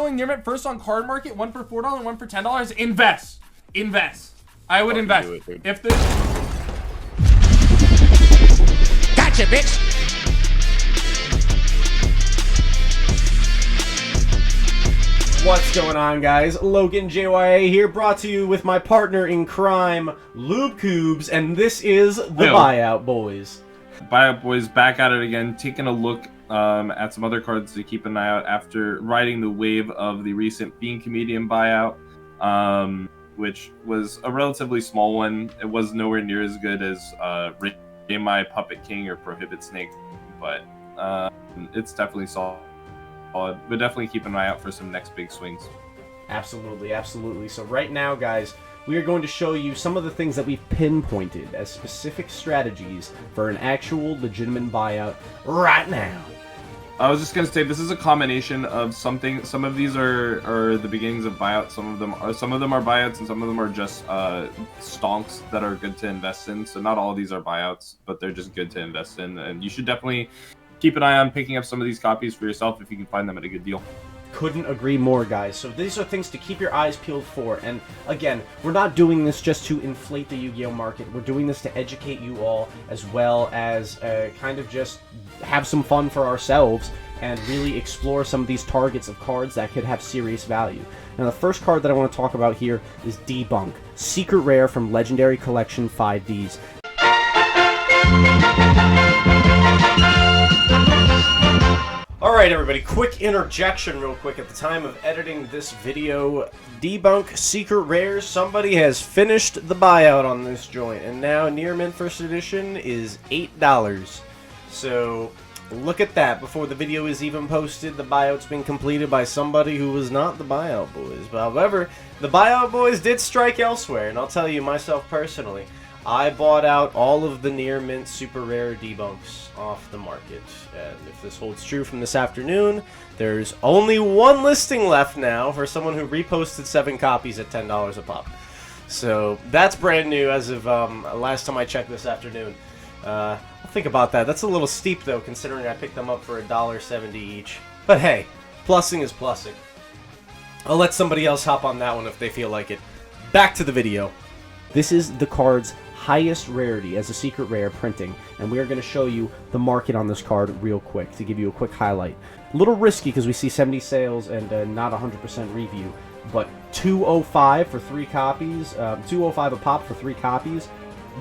selling near mint first on card market, one for $4 and one for $10. Invest. I would invest. If this. Gotcha, bitch. What's going on, guys? LoganJYA here, brought to you with my partner in crime, Loobcoobs, and this is the Buyout Boys. Buyout Boys back at it again, taking a look at some other cards to keep an eye out after riding the wave of the recent Fiend Comedian buyout, which was a relatively small one. It was nowhere near as good as My Puppet King or Prohibit Snake, but it's definitely solid. But definitely keep an eye out for some next big swings. Absolutely, absolutely. So right now, guys, we are going to show you some of the things that we've pinpointed as specific strategies for an actual legitimate buyout right now. I was just gonna say this is a combination of something. Some of these are the beginnings of buyouts. Some of them are buyouts, and some of them are just stonks that are good to invest in. So not all of these are buyouts, but they're just good to invest in, and you should definitely keep an eye on picking up some of these copies for yourself if you can find them at a good deal. Couldn't agree more, guys. So these are things to keep your eyes peeled for. And again, we're not doing this just to inflate the Yu-Gi-Oh market. We're doing this to educate you all, as well as kind of just have some fun for ourselves and really explore some of these targets of cards that could have serious value. Now, the first card that I want to talk about here is Debunk, secret rare from Legendary Collection 5Ds. Alright everybody, quick interjection real quick at the time of editing this video. Debunk Secret Rares, somebody has finished the buyout on this joint, and now Near Mint First Edition is $8. So, look at that. Before the video is even posted, the buyout's been completed by somebody who was not the Buyout Boys. But however, the Buyout Boys did strike elsewhere, and I'll tell you myself personally, I bought out all of the Near Mint Super Rare Debunks off the market. And if this holds true from this afternoon, there's only one listing left now for someone who reposted 7 copies at $10 a pop. So that's brand new as of last time I checked this afternoon. I'll think about that. That's a little steep though, considering I picked them up for $1.70 each. But hey, plussing is plussing. I'll let somebody else hop on that one if they feel like it. Back to the video. This is the card's highest rarity as a secret rare printing, and we are going to show you the market on this card real quick to give you a quick highlight. A little risky because we see 70 sales and not 100% review, but 205 for 3 copies, 205 a pop for 3 copies.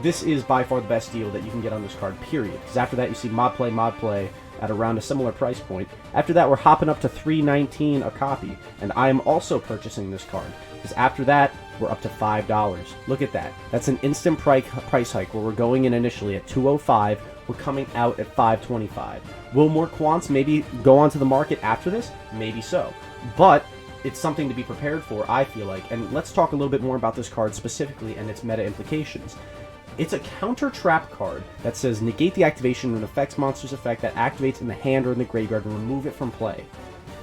This is by far the best deal that you can get on this card, period. Because after that you see mod play at around a similar price point. After that we're hopping up to $3.19 a copy, and I am also purchasing this card because after that we're up to $5. Look at that. That's an instant price hike where we're going in initially at 205. We're coming out at 525. Will more quants maybe go onto the market after this? Maybe so. But it's something to be prepared for, I feel like. And let's talk a little bit more about this card specifically and its meta implications. It's a counter trap card that says negate the activation of an effects monster's effect that activates in the hand or in the graveyard and remove it from play.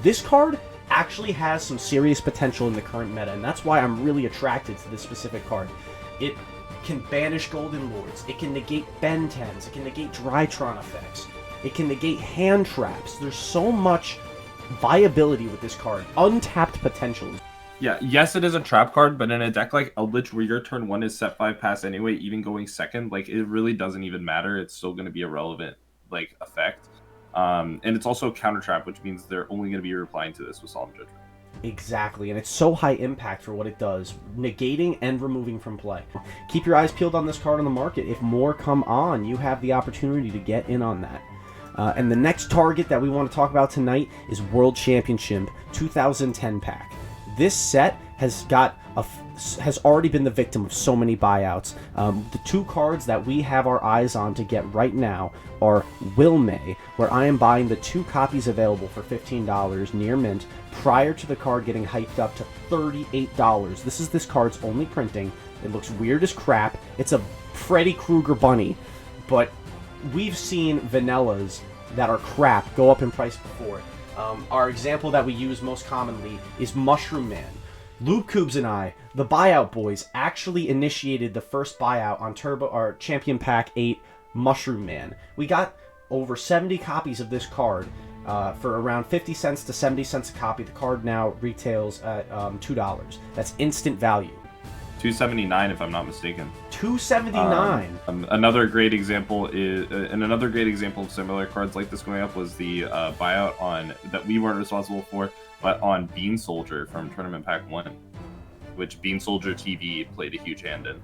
This card actually has some serious potential in the current meta, and that's why I'm really attracted to this specific card. It can banish Golden Lords, it can negate Ben 10s, it can negate Drytron effects, it can negate hand traps. There's so much viability with this card, untapped potential. Yeah, yes, it is a trap card, but in a deck like Eldritch where your turn 1 is set 5 pass anyway, even going second, like it really doesn't even matter. It's still going to be a relevant like effect. And it's also a counter trap, which means they're only going to be replying to this with Solemn Judgment. Exactly, and it's so high impact for what it does, negating and removing from play. Keep your eyes peeled on this card on the market. If more come on, you have the opportunity to get in on that. And the next target that we want to talk about tonight is World Championship 2010 pack. This set has already been the victim of so many buyouts. The 2 cards that we have our eyes on to get right now are Will May, where I am buying the 2 copies available for $15 near mint prior to the card getting hyped up to $38. This is this card's only printing. It looks weird as crap. It's a Freddy Krueger bunny, but we've seen vanillas that are crap go up in price before. Our example that we use most commonly is Mushroom Man. Loobcoobs and I, the Buyout Boys, actually initiated the first buyout on Champion Pack 8 Mushroom Man. We got over 70 copies of this card for around 50 cents to 70 cents a copy. The card now retails at $2. That's instant value. $2.79 if I'm not mistaken. $2.79. Another great example is, and another great example of similar cards like this going up was the buyout on that we weren't responsible for, but on Bean Soldier from Tournament Pack 1, which Bean Soldier TV played a huge hand in.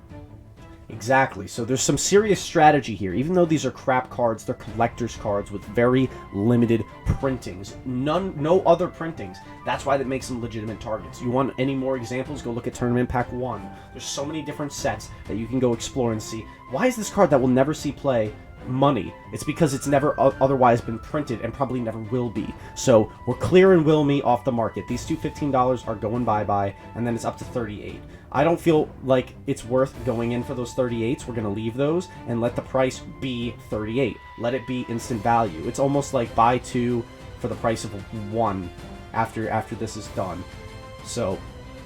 Exactly. So there's some serious strategy here. Even though these are crap cards, they're collector's cards with very limited printings. No other printings. That's why that makes them legitimate targets. You want any more examples? Go look at Tournament Pack 1. There's so many different sets that you can go explore and see. Why is this card that will never see play money? It's because it's never otherwise been printed and probably never will be. So we're clearing Will Me off the market. These two $15 are going bye-bye, and then it's up to $38. I don't feel like it's worth going in for those 38s. We're going to leave those and let the price be 38. Let it be instant value. It's almost like buy two for the price of one after this is done. So,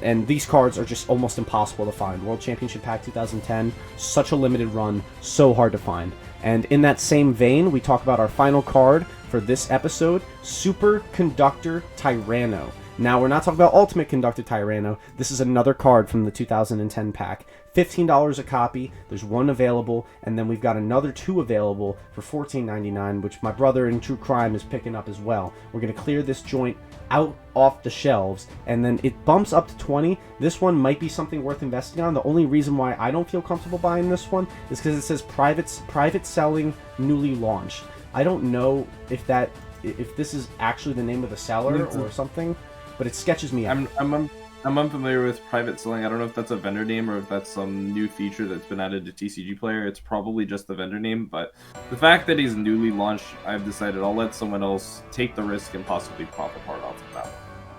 and these cards are just almost impossible to find. World Championship Pack 2010, such a limited run, so hard to find. And in that same vein, we talk about our final card for this episode, Super Conductor Tyranno. Now, we're not talking about Ultimate Conductor Tyranno. This is another card from the 2010 pack. $15 a copy. There's one available, and then we've got another two available for $14.99, which my brother in True Crime is picking up as well. We're going to clear this joint out off the shelves, and then it bumps up to $20. This one might be something worth investing on. The only reason why I don't feel comfortable buying this one is because it says private selling, newly launched. I don't know if this is actually the name of the seller or something, but it sketches me out. I'm unfamiliar with private selling. I don't know if that's a vendor name or if that's some new feature that's been added to TCG Player. It's probably just the vendor name, but the fact that he's newly launched, I've decided I'll let someone else take the risk and possibly profit part off of that.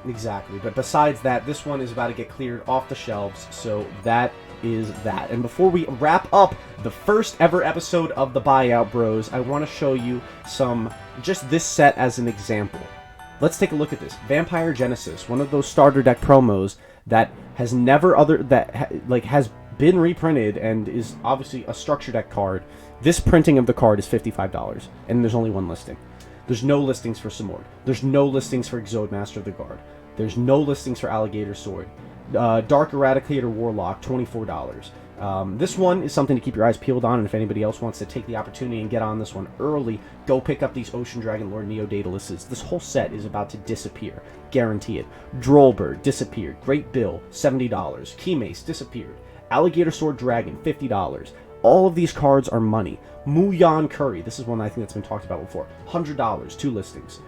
Exactly, but besides that, this one is about to get cleared off the shelves, so that is that. And before we wrap up the first ever episode of the Buyout Bros, I want to show you just this set as an example. Let's take a look at this. Vampire Genesis, one of those starter deck promos that has has been reprinted and is obviously a structure deck card. This printing of the card is $55, and there's only one listing. There's no listings for Simord. There's no listings for Exode Master of the Guard. There's no listings for Alligator Sword. Dark Eradicator Warlock, $24. This one is something to keep your eyes peeled on, and if anybody else wants to take the opportunity and get on this one early, go pick up these Ocean Dragon Lord Neo Daedalus. This whole set is about to disappear. Guarantee it. Drollbird disappeared. Great Bill, $70. Keymace disappeared. Alligator Sword Dragon, $50. All of these cards are money. Muyan Curry, this is one I think that's been talked about before. $100, two listings.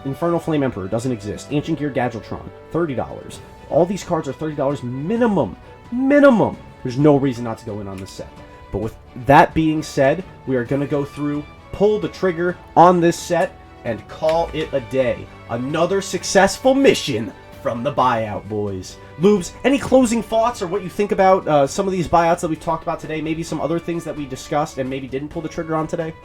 Infernal Flame Emperor doesn't exist. Ancient Gear Gadgetron, $30. All these cards are $30 minimum. Minimum. There's no reason not to go in on this set. But with that being said, we are going to go through, pull the trigger on this set, and call it a day. Another successful mission from the Buyout Boys. Loobs, any closing thoughts or what you think about some of these buyouts that we've talked about today? Maybe some other things that we discussed and maybe didn't pull the trigger on today?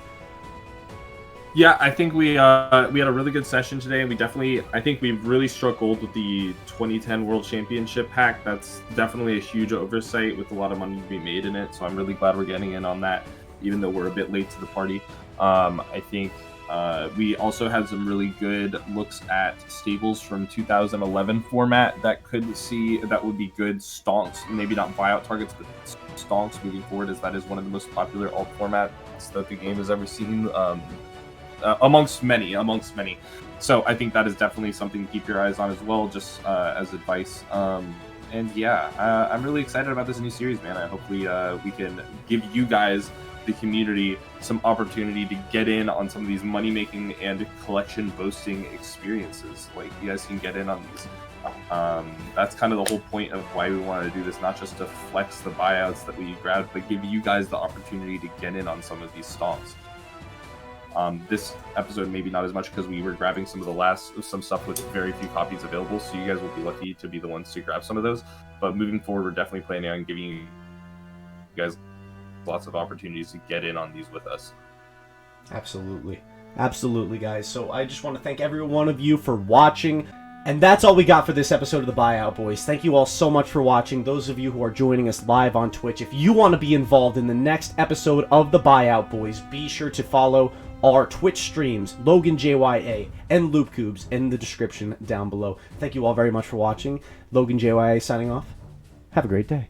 Yeah, I think we had a really good session today. I think we've really struck gold with the 2010 World Championship pack. That's definitely a huge oversight with a lot of money to be made in it. So I'm really glad we're getting in on that, even though we're a bit late to the party. I think we also had some really good looks at staples from 2011 format that would be good stonks, maybe not buyout targets, but stonks moving forward, as that is one of the most popular alt formats that the game has ever seen. Amongst many. So I think that is definitely something to keep your eyes on as well, just as advice. And yeah, I'm really excited about this new series, man. Hopefully we can give you guys, the community, some opportunity to get in on some of these money-making and collection-boasting experiences. Like, you guys can get in on these. That's kind of the whole point of why we want to do this, not just to flex the buyouts that we grabbed, but give you guys the opportunity to get in on some of these stonks. This episode maybe not as much because we were grabbing some stuff with very few copies available, so you guys will be lucky to be the ones to grab some of those. But moving forward, we're definitely planning on giving you guys lots of opportunities to get in on these with us. Absolutely, guys. So I just want to thank every one of you for watching. And that's all we got for this episode of the Buyout Boys. Thank you all so much for watching. Those of you who are joining us live on Twitch, if you want to be involved in the next episode of the Buyout Boys, be sure to follow our Twitch streams, LoganJYA and Loobcoobs, in the description down below. Thank you all very much for watching. LoganJYA signing off. Have a great day.